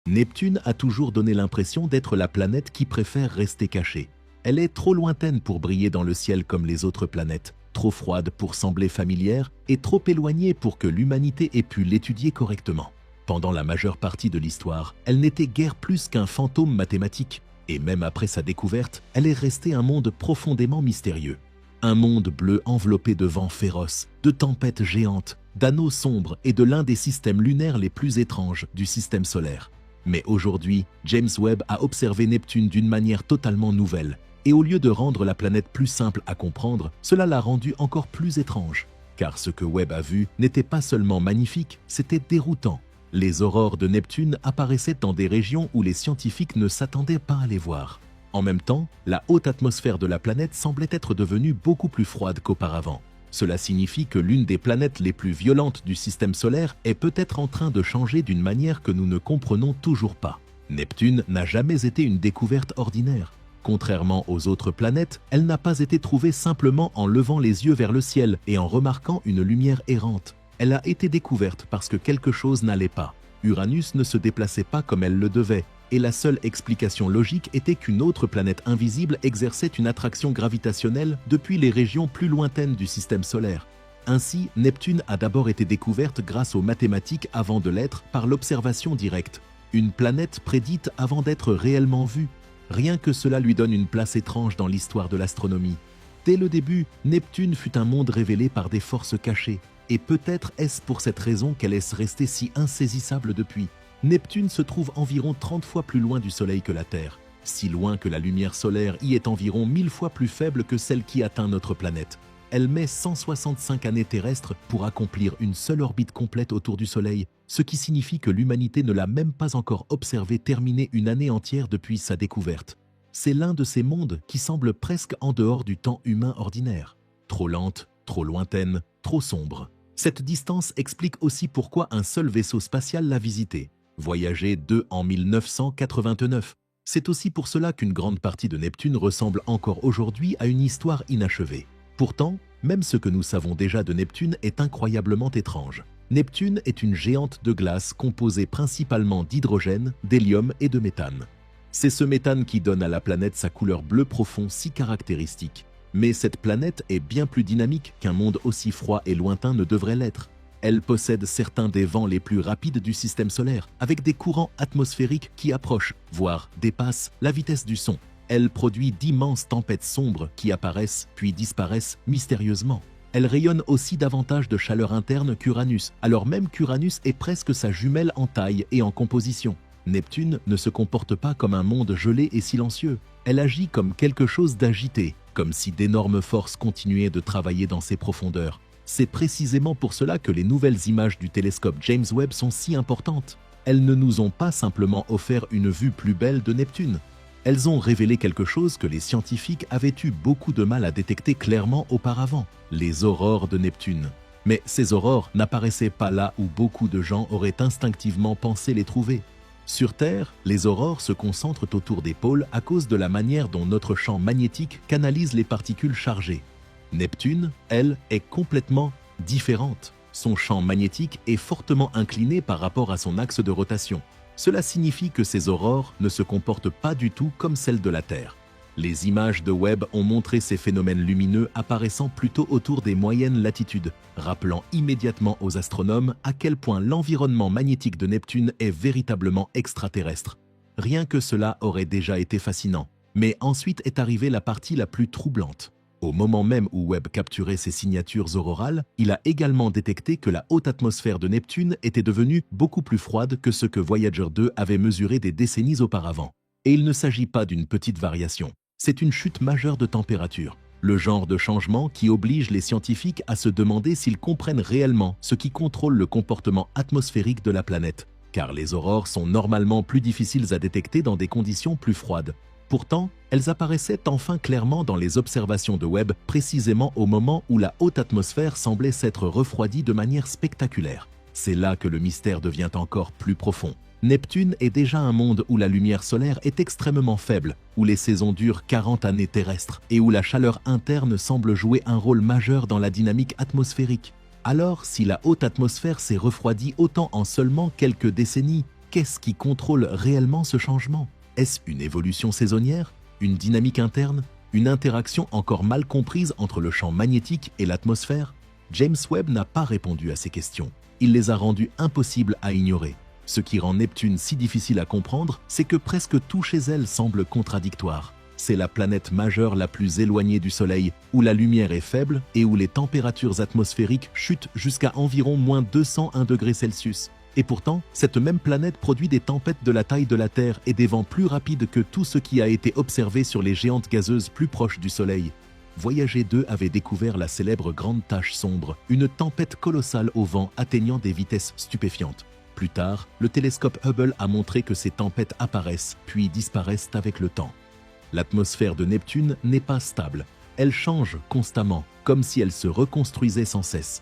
Neptune a toujours donné l'impression d'être la planète qui préfère rester cachée. Elle est trop lointaine pour briller dans le ciel comme les autres planètes, trop froide pour sembler familière et trop éloignée pour que l'humanité ait pu l'étudier correctement. Pendant la majeure partie de l'histoire, elle n'était guère plus qu'un fantôme mathématique, et même après sa découverte, elle est restée un monde profondément mystérieux. Un monde bleu enveloppé de vents féroces, de tempêtes géantes, d'anneaux sombres et de l'un des systèmes lunaires les plus étranges du système solaire. Mais aujourd'hui, James Webb a observé Neptune d'une manière totalement nouvelle, et au lieu de rendre la planète plus simple à comprendre, cela l'a rendue encore plus étrange. Car ce que Webb a vu n'était pas seulement magnifique, c'était déroutant. Les aurores de Neptune apparaissaient dans des régions où les scientifiques ne s'attendaient pas à les voir. En même temps, la haute atmosphère de la planète semblait être devenue beaucoup plus froide qu'auparavant. Cela signifie que l'une des planètes les plus violentes du système solaire est peut-être en train de changer d'une manière que nous ne comprenons toujours pas. Neptune n'a jamais été une découverte ordinaire. Contrairement aux autres planètes, elle n'a pas été trouvée simplement en levant les yeux vers le ciel et en remarquant une lumière errante. Elle a été découverte parce que quelque chose n'allait pas. Uranus ne se déplaçait pas comme elle le devait, et la seule explication logique était qu'une autre planète invisible exerçait une attraction gravitationnelle depuis les régions plus lointaines du système solaire. Ainsi, Neptune a d'abord été découverte grâce aux mathématiques avant de l'être par l'observation directe. Une planète prédite avant d'être réellement vue. Rien que cela lui donne une place étrange dans l'histoire de l'astronomie. Dès le début, Neptune fut un monde révélé par des forces cachées. Et peut-être est-ce pour cette raison qu'elle est restée si insaisissable depuis. Neptune se trouve environ 30 fois plus loin du Soleil que la Terre, si loin que la lumière solaire y est environ 1000 fois plus faible que celle qui atteint notre planète. Elle met 165 années terrestres pour accomplir une seule orbite complète autour du Soleil, ce qui signifie que l'humanité ne l'a même pas encore observé terminer une année entière depuis sa découverte. C'est l'un de ces mondes qui semble presque en dehors du temps humain ordinaire. Trop lente, trop lointaine, trop sombre. Cette distance explique aussi pourquoi un seul vaisseau spatial l'a visité. Voyager 2 en 1989. C'est aussi pour cela qu'une grande partie de Neptune ressemble encore aujourd'hui à une histoire inachevée. Pourtant, même ce que nous savons déjà de Neptune est incroyablement étrange. Neptune est une géante de glace composée principalement d'hydrogène, d'hélium et de méthane. C'est ce méthane qui donne à la planète sa couleur bleu profond si caractéristique. Mais cette planète est bien plus dynamique qu'un monde aussi froid et lointain ne devrait l'être. Elle possède certains des vents les plus rapides du système solaire, avec des courants atmosphériques qui approchent, voire dépassent, la vitesse du son. Elle produit d'immenses tempêtes sombres qui apparaissent puis disparaissent mystérieusement. Elle rayonne aussi davantage de chaleur interne qu'Uranus, alors même qu'Uranus est presque sa jumelle en taille et en composition. Neptune ne se comporte pas comme un monde gelé et silencieux. Elle agit comme quelque chose d'agité, comme si d'énormes forces continuaient de travailler dans ses profondeurs. C'est précisément pour cela que les nouvelles images du télescope James Webb sont si importantes. Elles ne nous ont pas simplement offert une vue plus belle de Neptune. Elles ont révélé quelque chose que les scientifiques avaient eu beaucoup de mal à détecter clairement auparavant, les aurores de Neptune. Mais ces aurores n'apparaissaient pas là où beaucoup de gens auraient instinctivement pensé les trouver. Sur Terre, les aurores se concentrent autour des pôles à cause de la manière dont notre champ magnétique canalise les particules chargées. Neptune, elle, est complètement différente. Son champ magnétique est fortement incliné par rapport à son axe de rotation. Cela signifie que ces aurores ne se comportent pas du tout comme celles de la Terre. Les images de Webb ont montré ces phénomènes lumineux apparaissant plutôt autour des moyennes latitudes, rappelant immédiatement aux astronomes à quel point l'environnement magnétique de Neptune est véritablement extraterrestre. Rien que cela aurait déjà été fascinant. Mais ensuite est arrivée la partie la plus troublante. Au moment même où Webb capturait ces signatures aurorales, il a également détecté que la haute atmosphère de Neptune était devenue beaucoup plus froide que ce que Voyager 2 avait mesuré des décennies auparavant. Et il ne s'agit pas d'une petite variation. C'est une chute majeure de température. Le genre de changement qui oblige les scientifiques à se demander s'ils comprennent réellement ce qui contrôle le comportement atmosphérique de la planète. Car les aurores sont normalement plus difficiles à détecter dans des conditions plus froides. Pourtant, elles apparaissaient enfin clairement dans les observations de Webb, précisément au moment où la haute atmosphère semblait s'être refroidie de manière spectaculaire. C'est là que le mystère devient encore plus profond. Neptune est déjà un monde où la lumière solaire est extrêmement faible, où les saisons durent 40 années terrestres et où la chaleur interne semble jouer un rôle majeur dans la dynamique atmosphérique. Alors, si la haute atmosphère s'est refroidie autant en seulement quelques décennies, qu'est-ce qui contrôle réellement ce changement? Est-ce une évolution saisonnière? Une dynamique interne? Une interaction encore mal comprise entre le champ magnétique et l'atmosphère? James Webb n'a pas répondu à ces questions. Il les a rendues impossibles à ignorer. Ce qui rend Neptune si difficile à comprendre, c'est que presque tout chez elle semble contradictoire. C'est la planète majeure la plus éloignée du Soleil, où la lumière est faible et où les températures atmosphériques chutent jusqu'à environ -201°C. Et pourtant, cette même planète produit des tempêtes de la taille de la Terre et des vents plus rapides que tout ce qui a été observé sur les géantes gazeuses plus proches du Soleil. Voyager 2 avait découvert la célèbre grande tache sombre, une tempête colossale au vent atteignant des vitesses stupéfiantes. Plus tard, le télescope Hubble a montré que ces tempêtes apparaissent puis disparaissent avec le temps. L'atmosphère de Neptune n'est pas stable. Elle change constamment, comme si elle se reconstruisait sans cesse.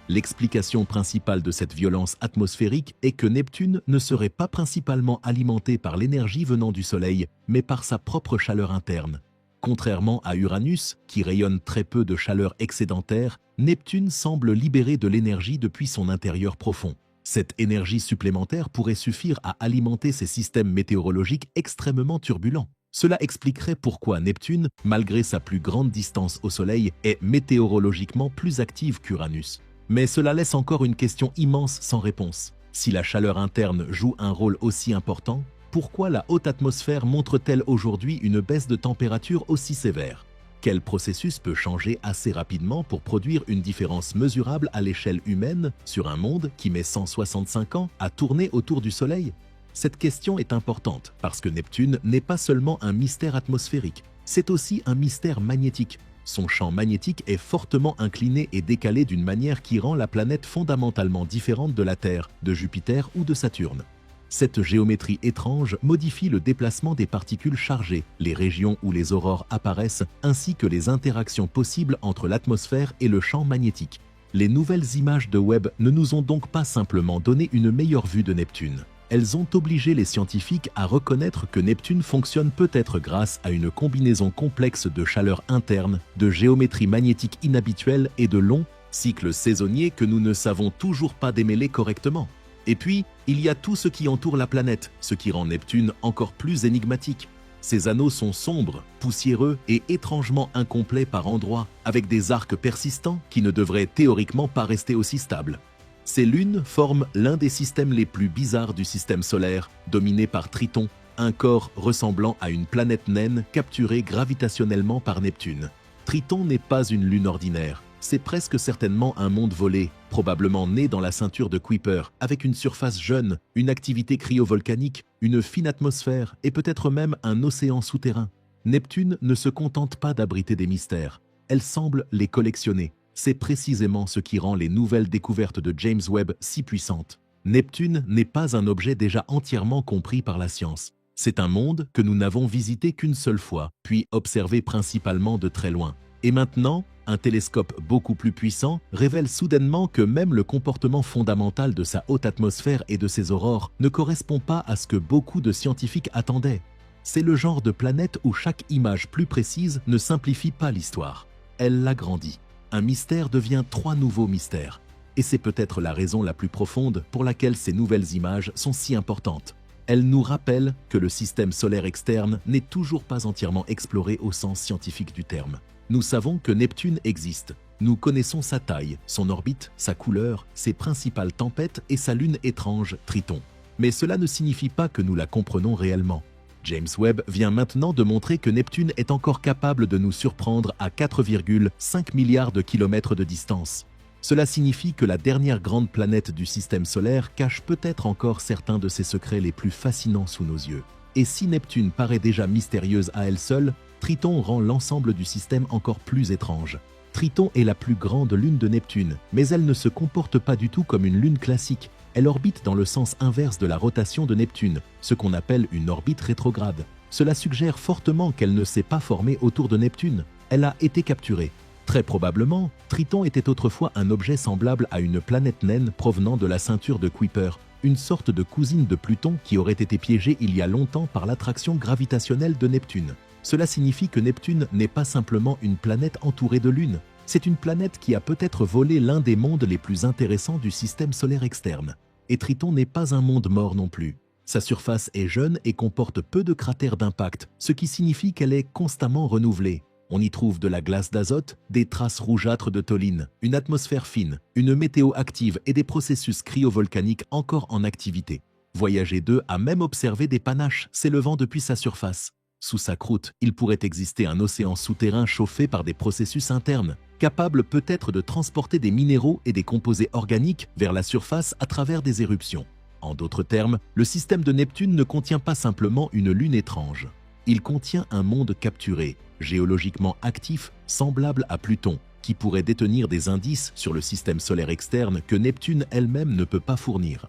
L'explication principale de cette violence atmosphérique est que Neptune ne serait pas principalement alimenté par l'énergie venant du Soleil, mais par sa propre chaleur interne. Contrairement à Uranus, qui rayonne très peu de chaleur excédentaire, Neptune semble libérer de l'énergie depuis son intérieur profond. Cette énergie supplémentaire pourrait suffire à alimenter ces systèmes météorologiques extrêmement turbulents. Cela expliquerait pourquoi Neptune, malgré sa plus grande distance au Soleil, est météorologiquement plus active qu'Uranus. Mais cela laisse encore une question immense sans réponse. Si la chaleur interne joue un rôle aussi important, pourquoi la haute atmosphère montre-t-elle aujourd'hui une baisse de température aussi sévère? Quel processus peut changer assez rapidement pour produire une différence mesurable à l'échelle humaine sur un monde qui met 165 ans à tourner autour du Soleil? Cette question est importante parce que Neptune n'est pas seulement un mystère atmosphérique, c'est aussi un mystère magnétique. Son champ magnétique est fortement incliné et décalé d'une manière qui rend la planète fondamentalement différente de la Terre, de Jupiter ou de Saturne. Cette géométrie étrange modifie le déplacement des particules chargées, les régions où les aurores apparaissent, ainsi que les interactions possibles entre l'atmosphère et le champ magnétique. Les nouvelles images de Webb ne nous ont donc pas simplement donné une meilleure vue de Neptune. Elles ont obligé les scientifiques à reconnaître que Neptune fonctionne peut-être grâce à une combinaison complexe de chaleur interne, de géométrie magnétique inhabituelle et de longs cycles saisonniers que nous ne savons toujours pas démêler correctement. Et puis, il y a tout ce qui entoure la planète, ce qui rend Neptune encore plus énigmatique. Ces anneaux sont sombres, poussiéreux et étrangement incomplets par endroits, avec des arcs persistants qui ne devraient théoriquement pas rester aussi stables. Ces lunes forment l'un des systèmes les plus bizarres du système solaire, dominé par Triton, un corps ressemblant à une planète naine capturée gravitationnellement par Neptune. Triton n'est pas une lune ordinaire, c'est presque certainement un monde volé, probablement né dans la ceinture de Kuiper, avec une surface jeune, une activité cryovolcanique, une fine atmosphère et peut-être même un océan souterrain. Neptune ne se contente pas d'abriter des mystères, elle semble les collectionner. C'est précisément ce qui rend les nouvelles découvertes de James Webb si puissantes. Neptune n'est pas un objet déjà entièrement compris par la science. C'est un monde que nous n'avons visité qu'une seule fois, puis observé principalement de très loin. Et maintenant, un télescope beaucoup plus puissant révèle soudainement que même le comportement fondamental de sa haute atmosphère et de ses aurores ne correspond pas à ce que beaucoup de scientifiques attendaient. C'est le genre de planète où chaque image plus précise ne simplifie pas l'histoire. Elle l'agrandit. Un mystère devient 3 nouveaux mystères. Et c'est peut-être la raison la plus profonde pour laquelle ces nouvelles images sont si importantes. Elles nous rappellent que le système solaire externe n'est toujours pas entièrement exploré au sens scientifique du terme. Nous savons que Neptune existe. Nous connaissons sa taille, son orbite, sa couleur, ses principales tempêtes et sa lune étrange, Triton. Mais cela ne signifie pas que nous la comprenons réellement. James Webb vient maintenant de montrer que Neptune est encore capable de nous surprendre à 4,5 milliards de kilomètres de distance. Cela signifie que la dernière grande planète du système solaire cache peut-être encore certains de ses secrets les plus fascinants sous nos yeux. Et si Neptune paraît déjà mystérieuse à elle seule, Triton rend l'ensemble du système encore plus étrange. Triton est la plus grande lune de Neptune, mais elle ne se comporte pas du tout comme une lune classique. Elle orbite dans le sens inverse de la rotation de Neptune, ce qu'on appelle une orbite rétrograde. Cela suggère fortement qu'elle ne s'est pas formée autour de Neptune. Elle a été capturée. Très probablement, Triton était autrefois un objet semblable à une planète naine provenant de la ceinture de Kuiper, une sorte de cousine de Pluton qui aurait été piégée il y a longtemps par l'attraction gravitationnelle de Neptune. Cela signifie que Neptune n'est pas simplement une planète entourée de lunes. C'est une planète qui a peut-être volé l'un des mondes les plus intéressants du système solaire externe. Et Triton n'est pas un monde mort non plus. Sa surface est jeune et comporte peu de cratères d'impact, ce qui signifie qu'elle est constamment renouvelée. On y trouve de la glace d'azote, des traces rougeâtres de tholline, une atmosphère fine, une météo active et des processus cryovolcaniques encore en activité. Voyager 2 a même observé des panaches s'élevant depuis sa surface. Sous sa croûte, il pourrait exister un océan souterrain chauffé par des processus internes, capable peut-être de transporter des minéraux et des composés organiques vers la surface à travers des éruptions. En d'autres termes, le système de Neptune ne contient pas simplement une lune étrange. Il contient un monde capturé, géologiquement actif, semblable à Pluton, qui pourrait détenir des indices sur le système solaire externe que Neptune elle-même ne peut pas fournir.